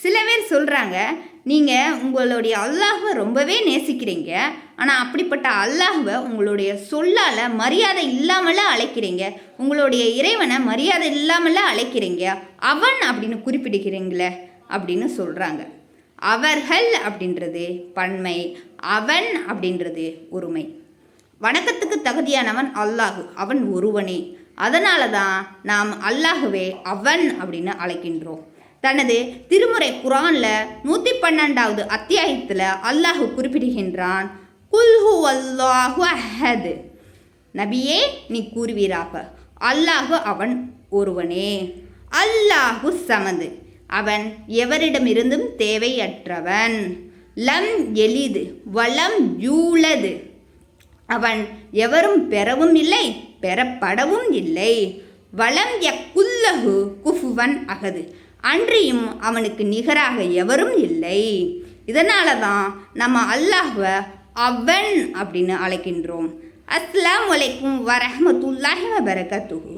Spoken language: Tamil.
சில பேர் சொல்கிறாங்க, நீங்கள் உங்களுடைய அல்லாஹ்வை ரொம்பவே நேசிக்கிறீங்க, ஆனால் அப்படிப்பட்ட அல்லாஹ்வை உங்களுடைய சொல்லால் மரியாதை இல்லாமல் அழைக்கிறீங்க, உங்களுடைய இறைவனை மரியாதை இல்லாமல் அழைக்கிறீங்க, அவன் அப்படின்னு குறிப்பிடுகிறீங்களே அப்படின்னு சொல்கிறாங்க. அவர்கள் அப்படின்றது பன்மை, அவன் அப்படின்றது ஒருமை. வணக்கத்துக்கு தகுதியானவன் அல்லாஹ், அவன் ஒருவனே. அதனால தான் நாம் அல்லாஹுவே அவன் அப்படின்னு அழைக்கின்றோம். தனது திருமுறை குரானில் 112வது அத்தியாயத்தில் அல்லாஹு குறிப்பிடுகின்றான், குல்ஹு அல்லாஹு அஹது. நபியே, நீ கூறுவீராக, அல்லாஹு அவன் ஒருவனே. அல்லாஹு சமது, அவன் எவரிடமிருந்தும் தேவையற்றவன். லம் எலிது வலம் யூலது, அவன் எவரும் பெறவும் இல்லை பெறப்படவும் இல்லை. வலம் யக்குல்லஹு குஃபுவன் அகது, அன்றியும் அவனுக்கு நிகராக எவரும் இல்லை. இதனால தான் நம்ம அல்லாஹ்வை அவன் அப்படின்னு அழைக்கின்றோம். அஸ்ஸலாமு அலைக்கும் வரஹ்மத்துல்லாஹி வபரகாத்துஹு.